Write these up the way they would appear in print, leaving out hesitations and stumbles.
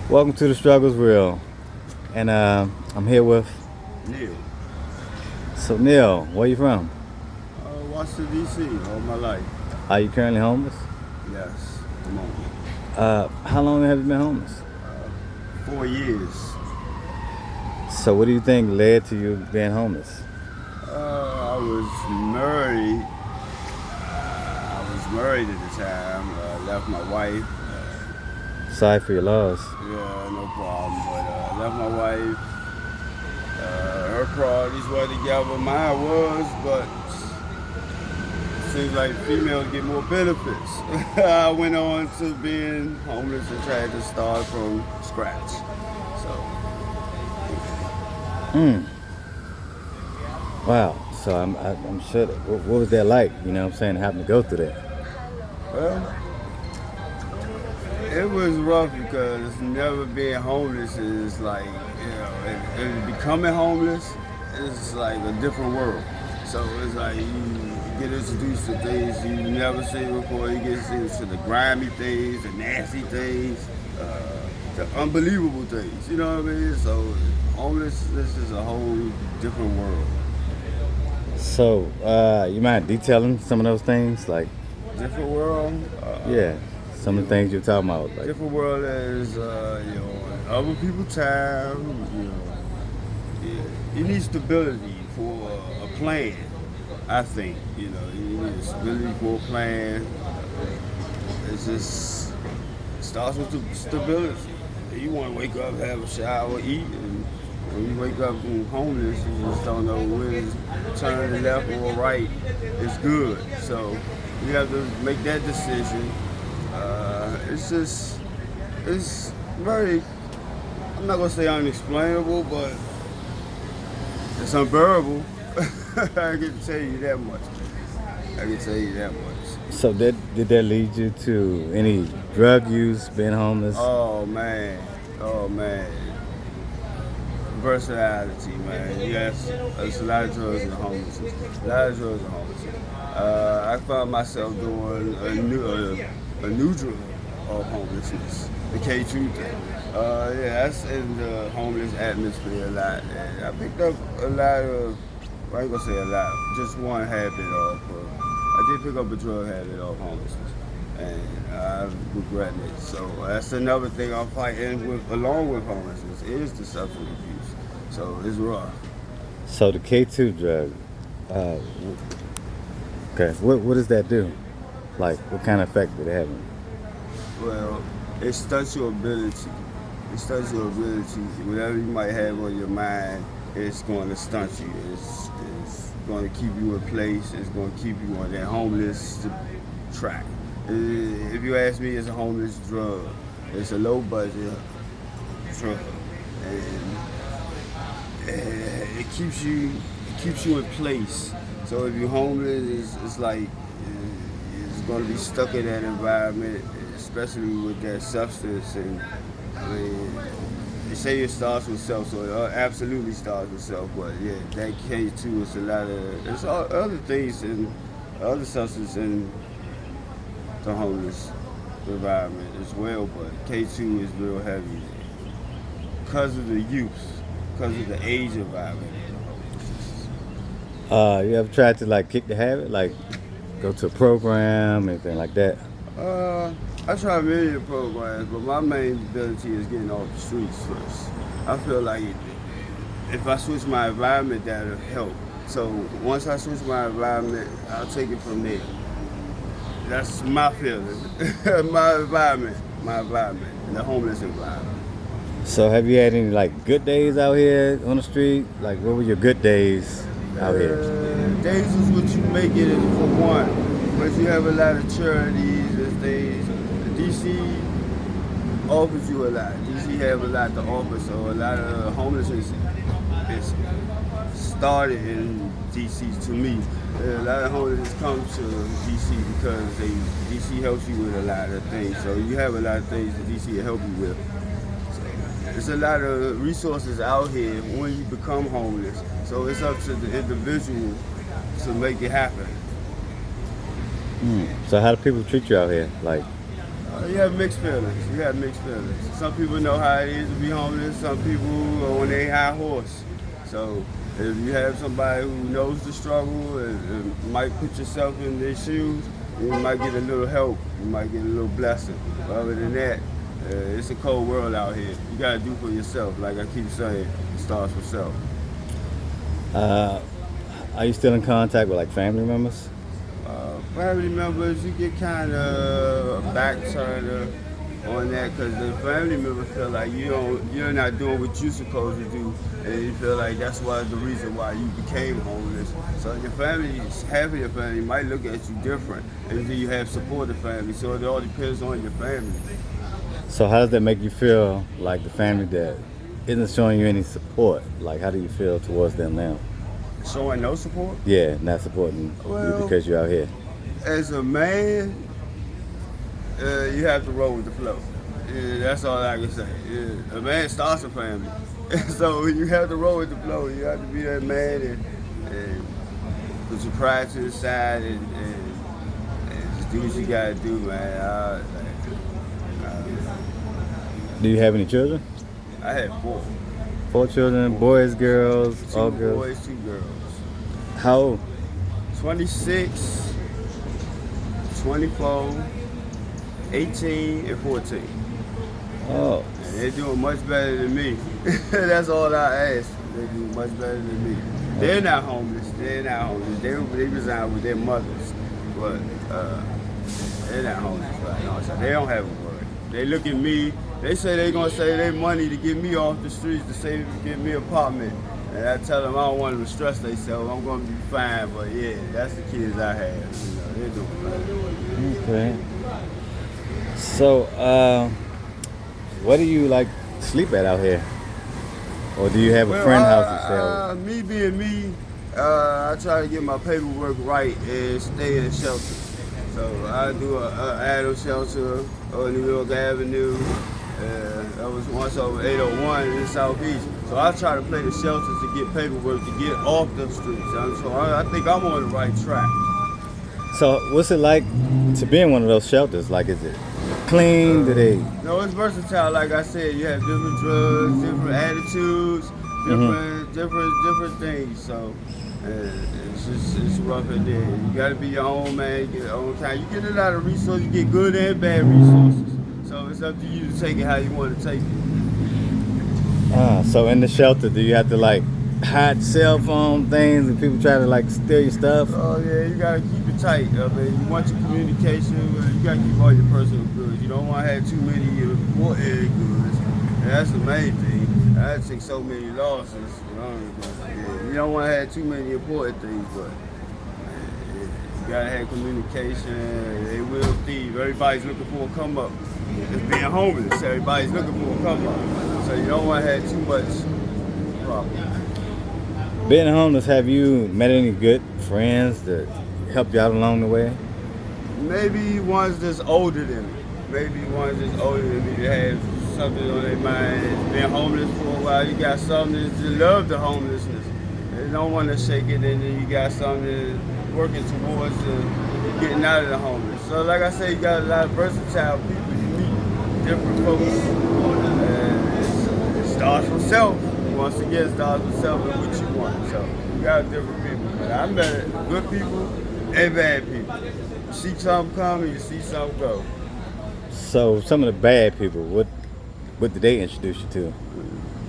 Welcome to the Struggles Real, and I'm here with. Neil. So Neil, where you from? Washington, D.C. all my life. Are you currently homeless? Yes, at the moment. How long have you been homeless? 4 years. So what do you think led to you being homeless? I was married. I was married at the time. Left my wife. Sorry for your loss. Yeah, no problem. But left my wife. Her priorities were together. Mine was, but seems like females get more benefits. I went on to being homeless and tried to start from scratch. So, Wow. So I'm sure. What was that like? You know what I'm saying? Having to go through that. well, it was rough because never being homeless is like, and becoming homeless is like a different world. So it's like you get introduced to things you never seen before. You get introduced to the grimy things, the nasty things, the unbelievable things. You know what I mean? So homelessness is a whole different world. So you mind detailing some of those things? Like, Different world. yeah, some You of the things know, you're talking about. Like, different world is other people's time. You need stability for a plan. I think you need stability for a plan. It's just it starts with the stability. You want to wake up, have a shower, eat, and when you wake up and homeless, you just don't know when to turn left or right. It's good, so you have to make that decision. It's very. I'm not gonna say unexplainable, but it's unbearable. I can tell you that much. I can tell you that much. so did that lead you to any drug use, being homeless? Oh man, oh man, versatility, man. Yes, there's a lot of drugs in homelessness. A lot of drugs in homelessness. I found myself doing a new drug of homelessness, the K2 thing. Yeah, that's in the homeless atmosphere a lot, and I picked up a lot of. Well, I ain't gonna say a lot, just one habit of. I did pick up a drug habit of homelessness, and I'm regretting it. So that's another thing I'm fighting with, along with homelessness, is the substance abuse. So it's rough. So the K2 drug. Uh, okay, what does that do? Like, what kind of effect did it have? Well, it stunts your ability. It stunts your ability. Whatever you might have on your mind, it's going to stunt you. It's going to keep you in place. It's going to keep you on that homeless track. If you ask me, it's a homeless drug. It's a low budget drug, and it keeps you in place. So if you're homeless, it's like it's going to be stuck in that environment, especially with that substance. And I mean, they say it starts with self, so it absolutely starts with self. But yeah, that K2 is a lot of there's other things and other substances in the homeless environment as well. But K2 is real heavy because of the youth, because of the age environment. You ever tried to like kick the habit, like go to a program, anything like that? Uh, I try many programs, but my main ability is getting off the streets first. I feel like if I switch my environment, that'll help. So once I switch my environment, I'll take it from there. That's my feeling. My environment, the homeless environment. So have you had any like good days out here on the street? Like, what were your good days out here? Days is what you make it for one, but you have a lot of charities and things. DC offers you a lot. DC have a lot to offer, so a lot of homelessness is started in DC to me. A lot of homelessness come to DC because DC helps you with a lot of things. So you have a lot of things that DC will help you with. There's a lot of resources out here when you become homeless. So it's up to the individual to make it happen. So how do people treat you out here? Like, You have mixed feelings. You have mixed feelings. Some people know how it is to be homeless. Some people are on their high horse. So if you have somebody who knows the struggle and might put yourself in their shoes, you might get a little help. You might get a little blessing. But other than that, it's a cold world out here. You gotta do for yourself. Like I keep saying, it starts with self. Uh, are you still in contact with like family members? Family members, you get kind of a back turner on that because the family members feel like you're not doing what you're supposed to do, and you feel like that's why the reason why you became homeless. So your family, half of your family might look at you different, and then you have supportive family. So it all depends on your family. So how does that make you feel, like the family that isn't showing you any support? Like how do you feel towards them now? Showing no support. Yeah, not supporting you Well, because you're out here. as a man, you have to roll with the flow. Yeah, that's all I can say. Yeah, a man starts a family. So you have to roll with the flow. You have to be that man and put your pride to the side and just do what you gotta do, man. Do you have any children? I had four. 4 children, boys, girls, all Two girls. boys, 2 girls. How old? 26, 24, 18, and 14. Oh, And they're doing much better than me. That's all I ask. They do much better than me. They're not homeless. They're not homeless. They reside with their mothers, but they're not homeless right now. So they don't have a worry. They look at me. They say they're gonna save their money to get me off the streets to get me an apartment. And I tell them I don't want them to stress themselves. I'm gonna be fine. But yeah, that's the kids I have. You know, they're doing fine. okay. So, where do you like sleep at out here? Or do you have a friend house to stay at? Me being me, I try to get my paperwork right and stay in shelter. So I do a adult shelter on New York Avenue. That was once over 801 in South Beach. So I try to play the shelters to get paperwork to get off the streets. So I think I'm on the right track. So, what's it like to be in one of those shelters? Like, is it clean? Do they? No, it's versatile. Like I said, you have different drugs, different attitudes, different things. So it's rough in there. You got to be your own man. You get your own time. You get a lot of resources. You get good and bad resources. So it's up to you to take it how you want to take it. So in the shelter, do you have to like hide cell phone things and people try to like steal your stuff? Oh yeah, you gotta keep it tight. I mean, you want your communication, you gotta keep all your personal goods. You don't want to have too many important goods. And that's the main thing. I take so many losses. You don't want to have too many important things, but you gotta have communication. They will thieve. Everybody's looking for a come up. It's being homeless. Everybody's looking for a come up. So you don't want to have too much problem. Being homeless, have you met any good friends that helped you out along the way? Maybe ones that's older than me. Maybe ones that's older than me that have something on their mind. It's been homeless for a while. You got some that love the homelessness. They don't want to shake it, and then you got some that working towards getting out of the homeless. So like I say, you got a lot of versatile people. You meet different folks. It starts from self. Once again, it starts with self and what you want. So you got different people. But I met good people and bad people. You see something come and you see something go. So some of the bad people, what did they introduce you to?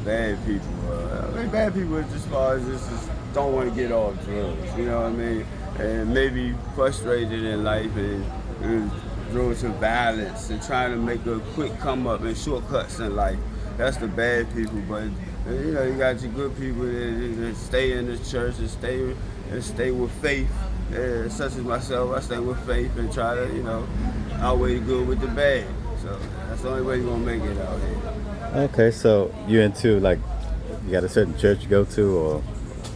Bad people. I mean, bad people as far as just don't want to get off drugs. You know what I mean? And maybe frustrated in life and doing some violence and trying to make a quick come up and shortcuts in life. That's the bad people. But you know, you got your good people that stay in the church and stay with faith. Such as myself, I stay with faith and try to, you know, outweigh the good with the bad. So that's the only way you're gonna make it out here. Okay, so you're into like, you got a certain church you go to or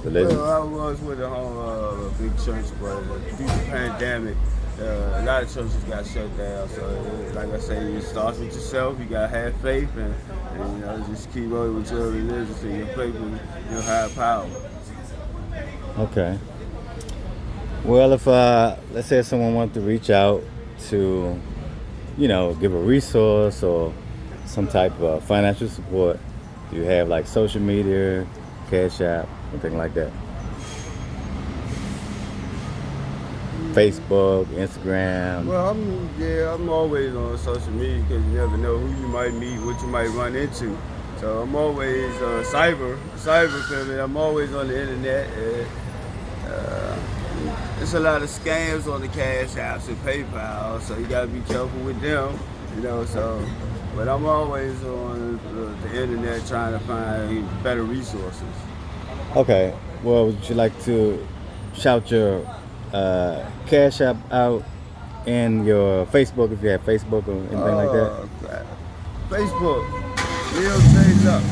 religion? Well, I was with a big church, but due to the pandemic, a lot of churches got shut down. So, like I say, it starts with yourself. You gotta have faith and you know, just keep rolling with your religion and your faith in your higher power. Okay. Well, if let's say someone wanted to reach out to give a resource or some type of financial support, do you have like social media, Cash App, anything like that? Facebook, Instagram. Well, I'm always on social media because you never know who you might meet, what you might run into. So I'm always cyber criminal. I'm always on the internet. There's a lot of scams on the Cash Apps and PayPal, so you gotta be careful with them. So, but I'm always on the internet trying to find better resources. Okay. Well, would you like to shout your Cash App out and your Facebook if you have Facebook or anything like that? Facebook, Leo J Luck.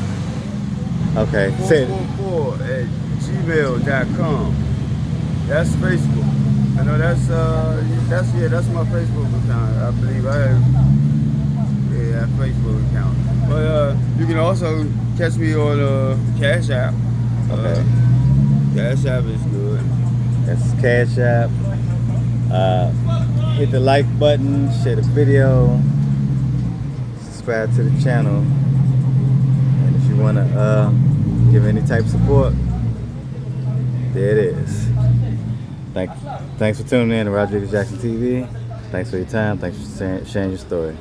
Okay. Say it. 444@gmail.com. That's Facebook. I know that's my Facebook account. I believe I have a Facebook account. But you can also catch me on Cash App. Okay. Cash App is good. That's Cash App. Hit the like button, share the video, subscribe to the channel, and if you want to give any type of support, there it is. Thanks for tuning in to Rodriguez Jackson TV. Thanks for your time. Thanks for sharing your story.